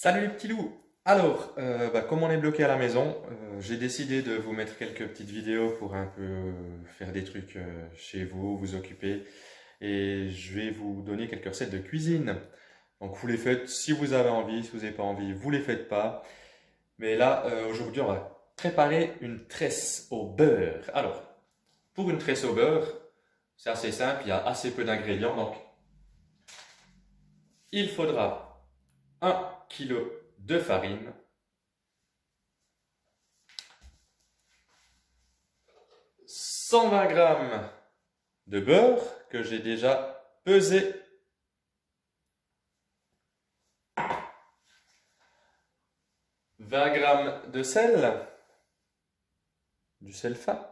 Salut les petits loups! Alors, comme on est bloqué à la maison, j'ai décidé de vous mettre quelques petites vidéos pour un peu faire des trucs chez vous, vous occuper. Et je vais vous donner quelques recettes de cuisine. Donc vous les faites si vous avez envie, si vous n'avez pas envie, vous les faites pas. Mais là, aujourd'hui, on va préparer une tresse au beurre. Alors, pour une tresse au beurre, c'est assez simple, il y a assez peu d'ingrédients. Donc, il faudra 1 kg de farine, 120 g de beurre que j'ai déjà pesé, 20 g de sel, du sel fin,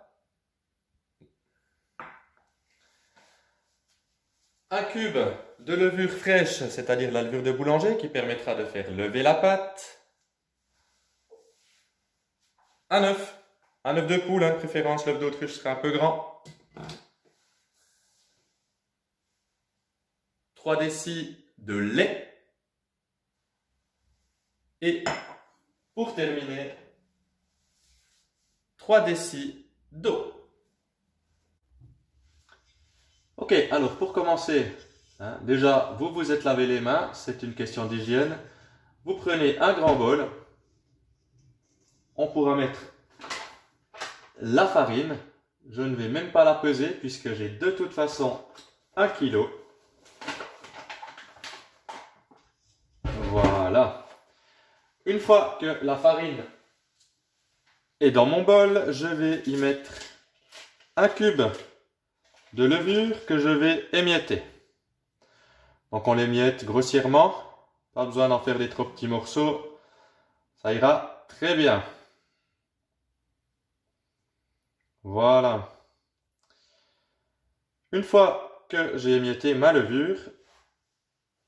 1 cube de levure fraîche, c'est-à-dire la levure de boulanger qui permettra de faire lever la pâte, un œuf de poule, de préférence, l'œuf d'autruche sera un peu grand, 3 décis de lait et pour terminer, 3 décis d'eau. Ok, alors pour commencer, déjà vous vous êtes lavé les mains, c'est une question d'hygiène. Vous prenez un grand bol, on pourra mettre la farine. Je ne vais même pas la peser puisque j'ai de toute façon 1 kg. Voilà. Une fois que la farine est dans mon bol, je vais y mettre 1 cube de levure que je vais émietter. Donc on l'émiette grossièrement, pas besoin d'en faire des trop petits morceaux, ça ira très bien. Voilà. Une fois que j'ai émietté ma levure,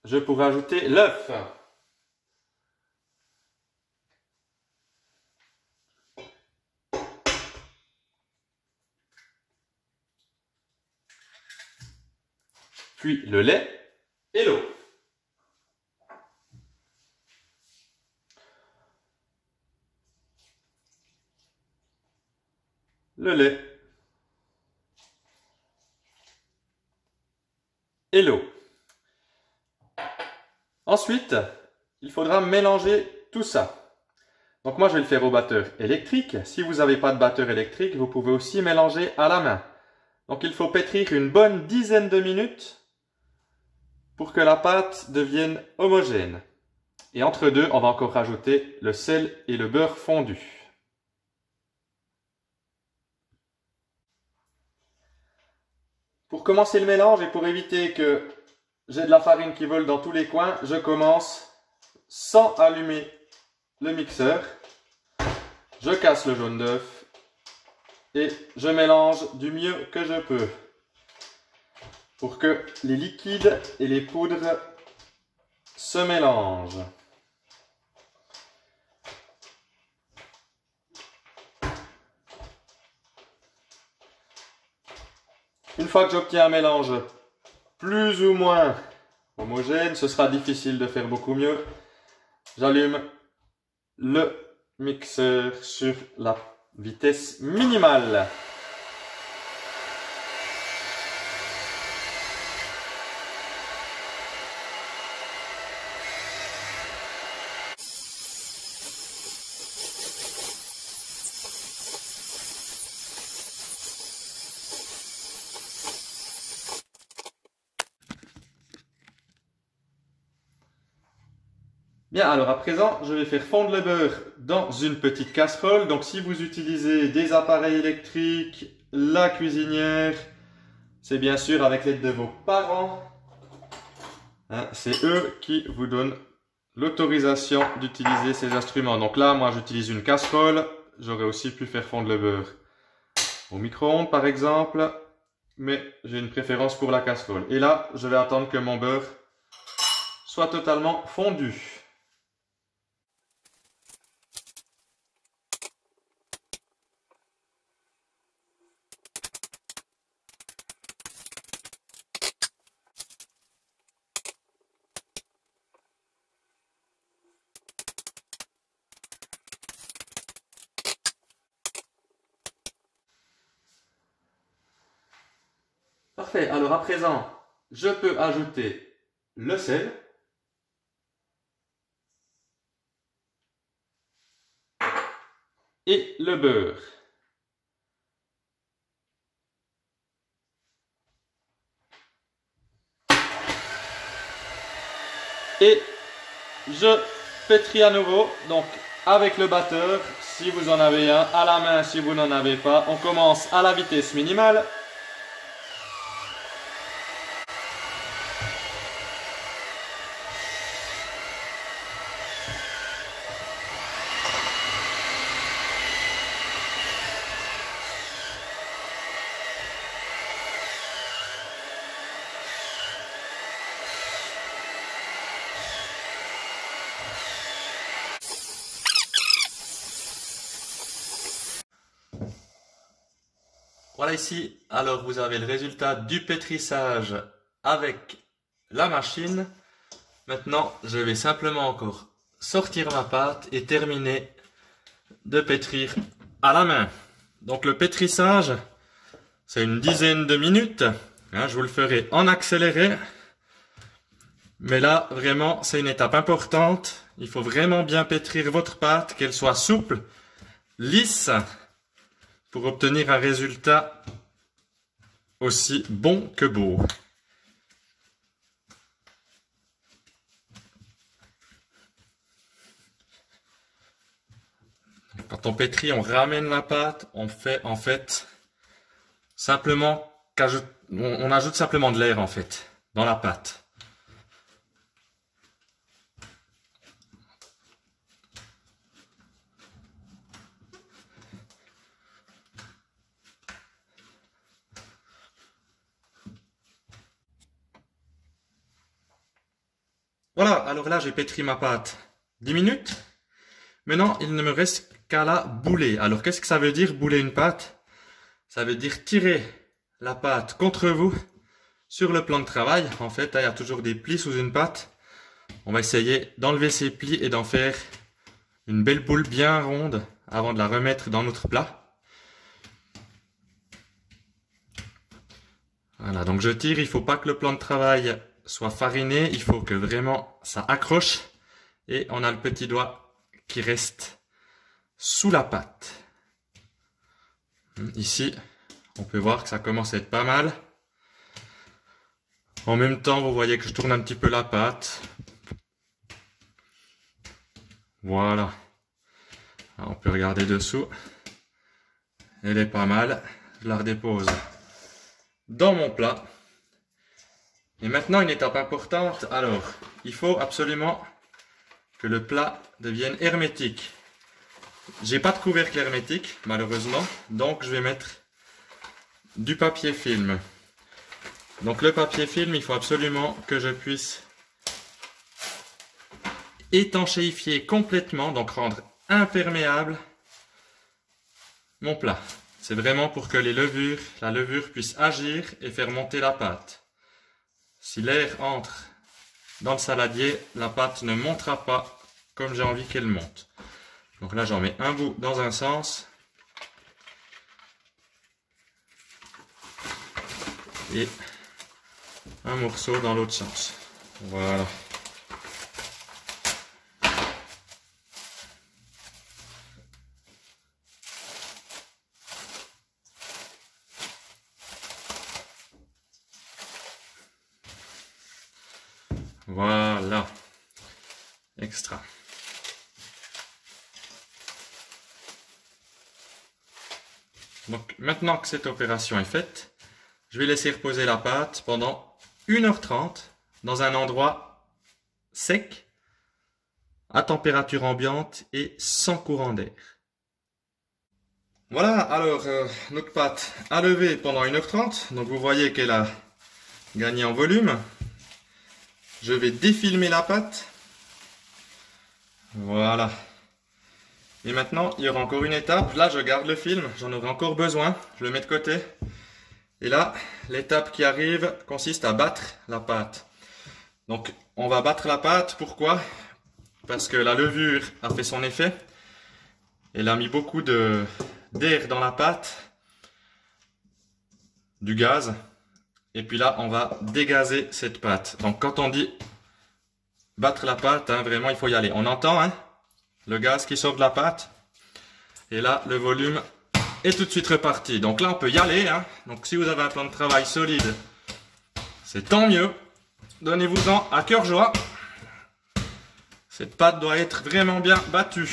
je pourrai ajouter l'œuf. Puis le lait et l'eau. Le lait et l'eau. Ensuite, il faudra mélanger tout ça. Donc moi je vais le faire au batteur électrique. Si vous n'avez pas de batteur électrique, vous pouvez aussi mélanger à la main. Donc il faut pétrir une bonne dizaine de minutes pour que la pâte devienne homogène. Et entre deux, on va encore rajouter le sel et le beurre fondu. Pour commencer le mélange et pour éviter que j'ai de la farine qui vole dans tous les coins, je commence sans allumer le mixeur. Je casse le jaune d'œuf et je mélange du mieux que je peux pour que les liquides et les poudres se mélangent. Une fois que j'obtiens un mélange plus ou moins homogène, ce sera difficile de faire beaucoup mieux. J'allume le mixeur sur la vitesse minimale. Bien, alors à présent, je vais faire fondre le beurre dans une petite casserole. Donc si vous utilisez des appareils électriques, la cuisinière, c'est bien sûr avec l'aide de vos parents. C'est eux qui vous donnent l'autorisation d'utiliser ces instruments. Donc là, moi j'utilise une casserole. J'aurais aussi pu faire fondre le beurre au micro-ondes par exemple. Mais j'ai une préférence pour la casserole. Et là, je vais attendre que mon beurre soit totalement fondu. Parfait, alors à présent, je peux ajouter le sel. Et le beurre. Et je pétris à nouveau, donc avec le batteur, si vous en avez un, à la main si vous n'en avez pas. On commence à la vitesse minimale. Voilà ici, alors vous avez le résultat du pétrissage avec la machine. Maintenant, je vais simplement encore sortir ma pâte et terminer de pétrir à la main. Donc le pétrissage, c'est une dizaine de minutes. Je vous le ferai en accéléré. Mais là, vraiment, c'est une étape importante. Il faut vraiment bien pétrir votre pâte, qu'elle soit souple, lisse, pour obtenir un résultat aussi bon que beau. Quand on pétrit, on ramène la pâte, on fait en fait simplement on ajoute simplement de l'air en fait dans la pâte. Voilà, alors là j'ai pétri ma pâte 10 minutes. Maintenant, il ne me reste qu'à la bouler. Alors qu'est-ce que ça veut dire bouler une pâte? Ça veut dire tirer la pâte contre vous sur le plan de travail. En fait, il y a toujours des plis sous une pâte. On va essayer d'enlever ces plis et d'en faire une belle boule bien ronde avant de la remettre dans notre plat. Voilà, donc je tire. Il ne faut pas que le plan de travail soit fariné. Il faut que vraiment ça accroche. Et on a le petit doigt qui reste sous la pâte. Ici, on peut voir que ça commence à être pas mal. En même temps, vous voyez que je tourne un petit peu la pâte. Voilà. Alors, on peut regarder dessous. Elle est pas mal. Je la redépose dans mon plat. Et maintenant, une étape importante. Alors, il faut absolument que le plat devienne hermétique. J'ai pas de couvercle hermétique, malheureusement, donc je vais mettre du papier film. Donc le papier film, il faut absolument que je puisse étanchéifier complètement, donc rendre imperméable mon plat. C'est vraiment pour que la levure puisse agir et faire monter la pâte. Si l'air entre dans le saladier, la pâte ne montera pas comme j'ai envie qu'elle monte. Donc là, j'en mets un bout dans un sens. Et un morceau dans l'autre sens. Voilà. Voilà. Extra. Donc maintenant que cette opération est faite, je vais laisser reposer la pâte pendant 1h30 dans un endroit sec, à température ambiante et sans courant d'air. Voilà, alors notre pâte a levé pendant 1h30, donc vous voyez qu'elle a gagné en volume. Je vais défilmer la pâte. Voilà. Et maintenant, il y aura encore une étape. Là, je garde le film, j'en aurai encore besoin. Je le mets de côté. Et là, l'étape qui arrive consiste à battre la pâte. Donc, on va battre la pâte. Pourquoi? Parce que la levure a fait son effet. Elle a mis beaucoup d'air dans la pâte, du gaz. Et puis là, on va dégazer cette pâte. Donc quand on dit battre la pâte, hein, vraiment il faut y aller. On entend hein, le gaz qui sort de la pâte. Et là, le volume est tout de suite reparti. Donc là, on peut y aller. Hein. Donc si vous avez un plan de travail solide, c'est tant mieux. Donnez-vous-en à cœur joie. Cette pâte doit être vraiment bien battue.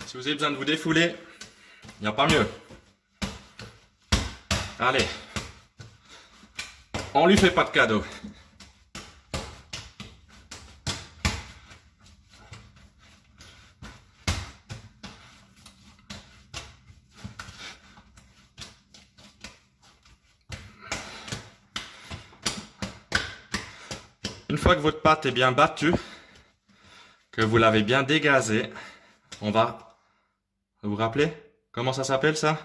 Si vous avez besoin de vous défouler, il n'y a pas mieux. Allez, on lui fait pas de cadeau. Une fois que votre pâte est bien battue, que vous l'avez bien dégazée, on va... Vous vous rappelez comment ça s'appelle ça?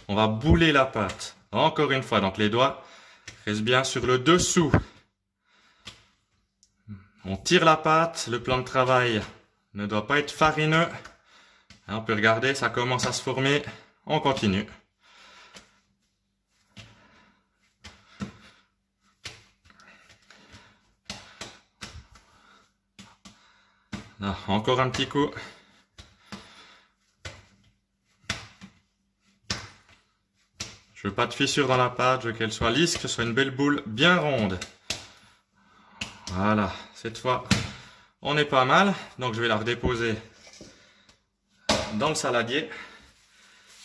On va bouler la pâte. Encore une fois, donc les doigts restent bien sur le dessous. On tire la pâte, le plan de travail ne doit pas être farineux. On peut regarder, ça commence à se former. On continue. Là, encore un petit coup. Je veux pas de fissure dans la pâte, je veux qu'elle soit lisse, que ce soit une belle boule bien ronde. Voilà, cette fois, on est pas mal. Donc je vais la redéposer dans le saladier.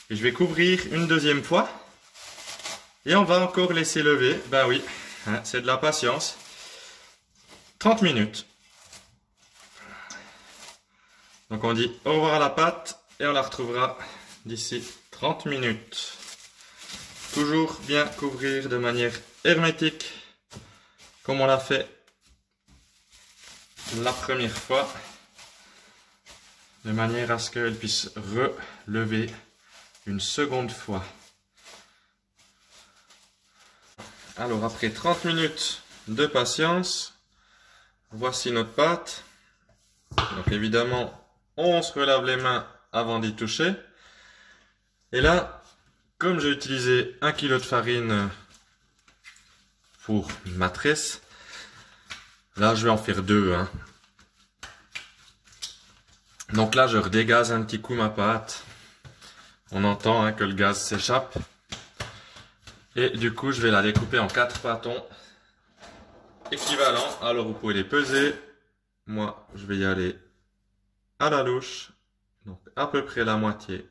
Et je vais couvrir une deuxième fois. Et on va encore laisser lever. Ben oui, hein, c'est de la patience. 30 minutes. Donc on dit au revoir à la pâte et on la retrouvera d'ici 30 minutes. Toujours bien couvrir de manière hermétique, comme on l'a fait la première fois, de manière à ce qu'elle puisse relever une seconde fois. Alors après 30 minutes de patience, voici notre pâte. Donc évidemment, on se relave les mains avant d'y toucher. Et là, comme j'ai utilisé 1 kg de farine pour ma tresse, là je vais en faire 2. Hein. Donc là je redégaze un petit coup ma pâte. On entend hein, que le gaz s'échappe. Et du coup je vais la découper en 4 pâtons équivalents. Alors vous pouvez les peser. Moi je vais y aller à la louche. Donc à peu près la moitié.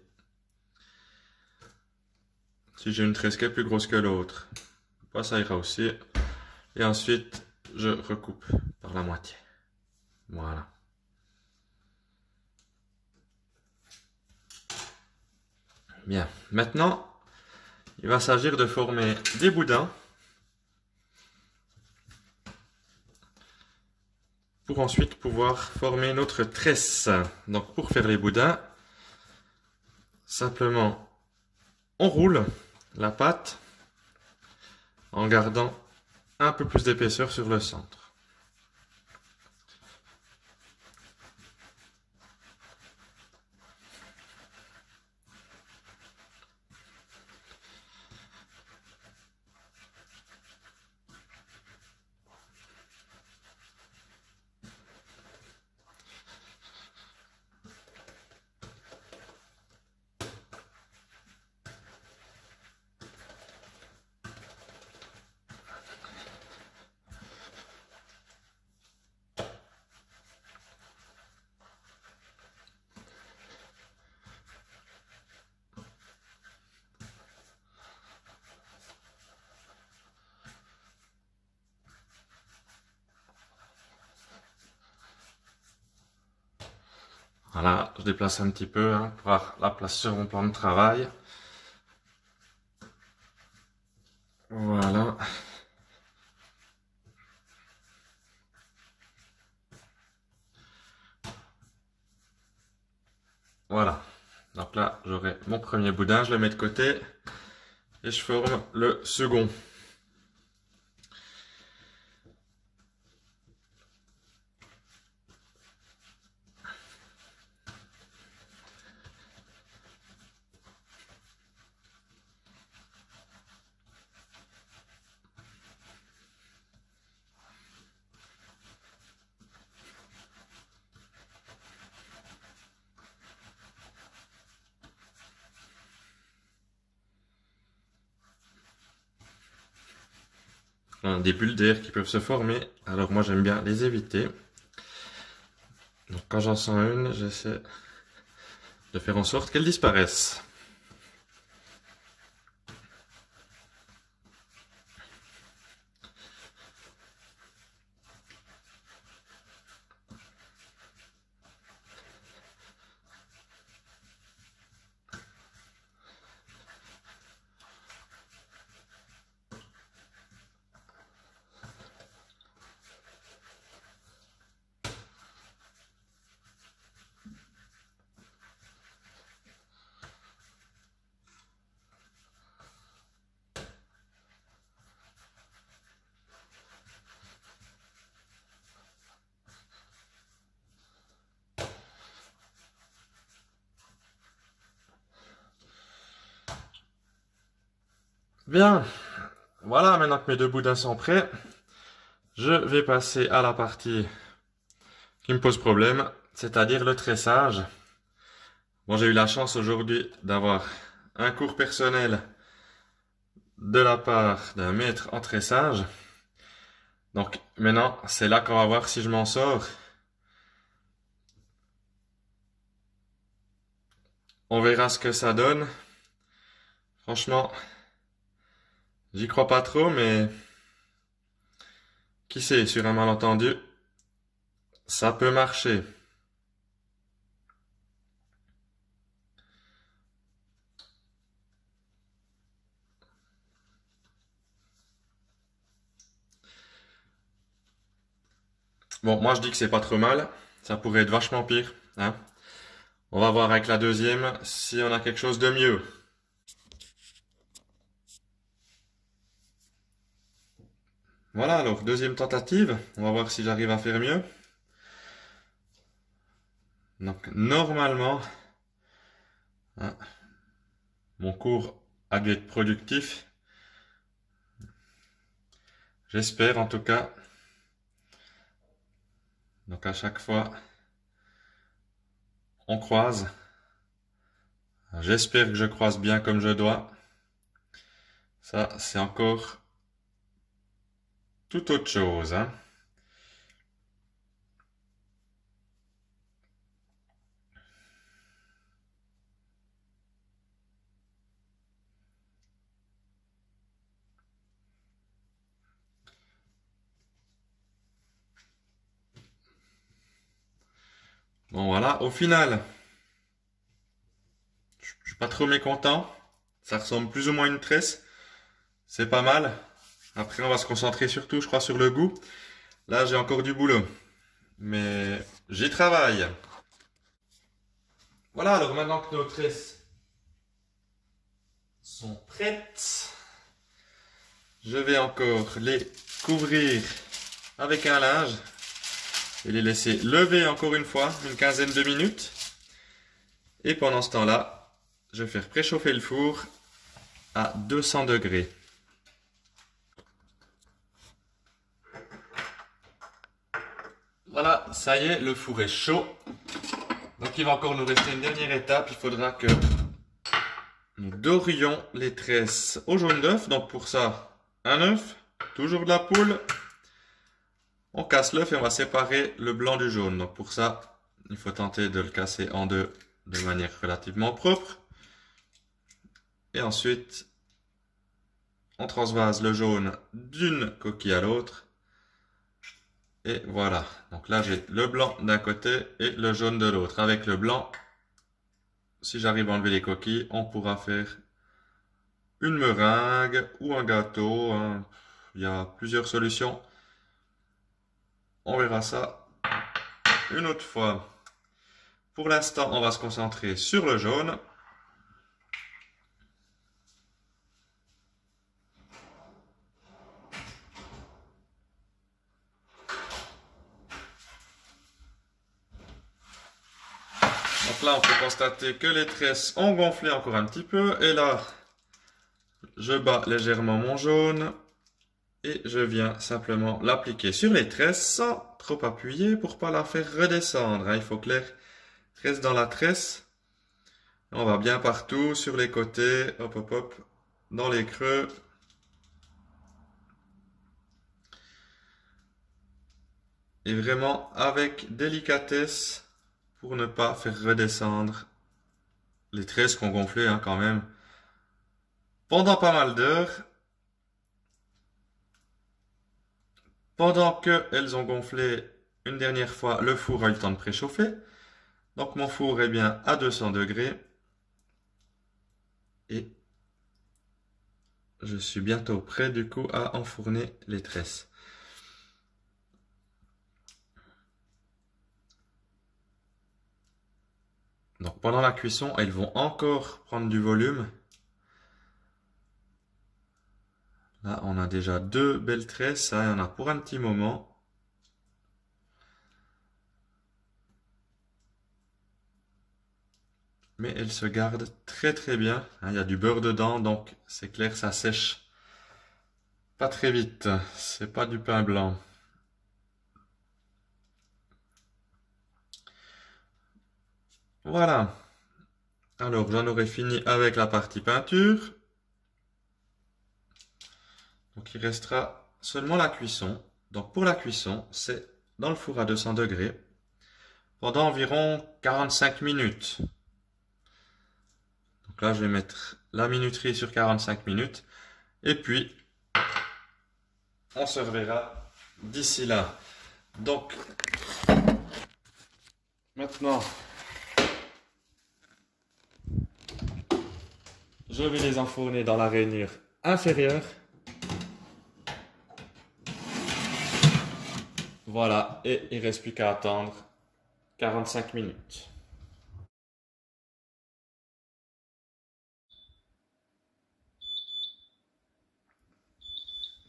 Si j'ai une tresse qui est plus grosse que l'autre, ça ira aussi. Et ensuite, je recoupe par la moitié. Voilà. Bien. Maintenant, il va s'agir de former des boudins. Pour ensuite pouvoir former notre tresse. Donc pour faire les boudins, simplement, on roule la pâte en gardant un peu plus d'épaisseur sur le centre. Voilà, je déplace un petit peu hein, pour avoir la place sur mon plan de travail. Voilà. Voilà. Donc là, j'aurai mon premier boudin, je le mets de côté. et je forme le second. Des bulles d'air qui peuvent se former, alors moi j'aime bien les éviter. Donc quand j'en sens une, j'essaie de faire en sorte qu'elle disparaisse. Bien, voilà, maintenant que mes deux boudins sont prêts, je vais passer à la partie qui me pose problème, c'est-à-dire le tressage. Bon, j'ai eu la chance aujourd'hui d'avoir un cours personnel de la part d'un maître en tressage. Donc maintenant, c'est là qu'on va voir si je m'en sors. On verra ce que ça donne. Franchement, j'y crois pas trop, mais qui sait, sur un malentendu, ça peut marcher. Bon, moi je dis que c'est pas trop mal. Ça pourrait être vachement pire, hein. On va voir avec la deuxième si on a quelque chose de mieux. Voilà, alors deuxième tentative. On va voir si j'arrive à faire mieux. Donc normalement, hein, mon cours a dû être productif. J'espère en tout cas. Donc à chaque fois, on croise. J'espère que je croise bien comme je dois. Ça, c'est encore tout autre chose, hein. Bon voilà, au final, je suis pas trop mécontent. Ça ressemble plus ou moins à une tresse. C'est pas mal. Après, on va se concentrer surtout, je crois, sur le goût. Là, j'ai encore du boulot. Mais j'y travaille. Voilà, alors maintenant que nos tresses sont prêtes, je vais encore les couvrir avec un linge et les laisser lever encore une fois, une quinzaine de minutes. Et pendant ce temps-là, je vais faire préchauffer le four à 200 degrés. Voilà, ça y est, le four est chaud. Donc il va encore nous rester une dernière étape. Il faudra que nous dorions les tresses au jaune d'œuf. Donc pour ça, un œuf, toujours de la poule. On casse l'œuf et on va séparer le blanc du jaune. Donc pour ça, il faut tenter de le casser en deux de manière relativement propre. Et ensuite, on transvase le jaune d'une coquille à l'autre. Et voilà, donc là j'ai le blanc d'un côté et le jaune de l'autre. Avec le blanc, si j'arrive à enlever les coquilles, on pourra faire une meringue ou un gâteau, hein. Il y a plusieurs solutions. On verra ça une autre fois. Pour l'instant, on va se concentrer sur le jaune. Donc là, on peut constater que les tresses ont gonflé encore un petit peu. Et là, je bats légèrement mon jaune. Et je viens simplement l'appliquer sur les tresses sans trop appuyer pour pas la faire redescendre. Il faut que l'air reste dans la tresse. On va bien partout, sur les côtés, hop hop hop, dans les creux. Et vraiment avec délicatesse pour ne pas faire redescendre les tresses qui ont gonflé quand même pendant pas mal d'heures. Pendant qu'elles ont gonflé une dernière fois, le four a eu le temps de préchauffer. Donc mon four est bien à 200 degrés. Et je suis bientôt prêt du coup à enfourner les tresses. Donc pendant la cuisson, elles vont encore prendre du volume. Là, on a déjà 2 belles tresses, ça, il y en a pour un petit moment. Mais elles se gardent très très bien. Il y a du beurre dedans, donc c'est clair, ça sèche pas très vite. C'est pas du pain blanc. Voilà. Alors, j'en aurai fini avec la partie peinture. Donc, il restera seulement la cuisson. Donc, pour la cuisson, c'est dans le four à 200 degrés pendant environ 45 minutes. Donc là, je vais mettre la minuterie sur 45 minutes. Et puis, on se reverra d'ici là. Donc, maintenant, je vais les enfourner dans la rainure inférieure. Voilà, et il ne reste plus qu'à attendre 45 minutes.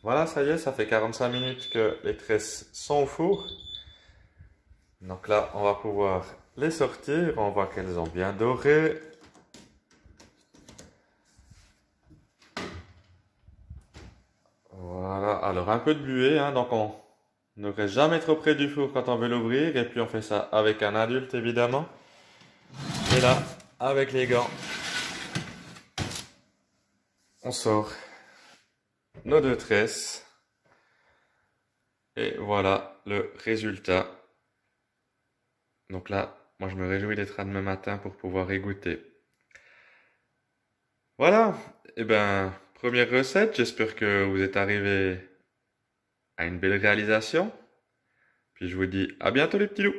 Voilà, ça y est, ça fait 45 minutes que les tresses sont au four. Donc là, on va pouvoir les sortir. On voit qu'elles ont bien doré. Voilà, alors un peu de buée, donc on ne reste jamais trop près du four quand on veut l'ouvrir. Et puis on fait ça avec un adulte, évidemment. Et là, avec les gants, on sort nos 2 tresses. Et voilà le résultat. Donc là, moi je me réjouis d'être là demain matin pour pouvoir y goûter. Voilà, et ben, première recette, j'espère que vous êtes arrivés à une belle réalisation. Puis je vous dis à bientôt les petits loups.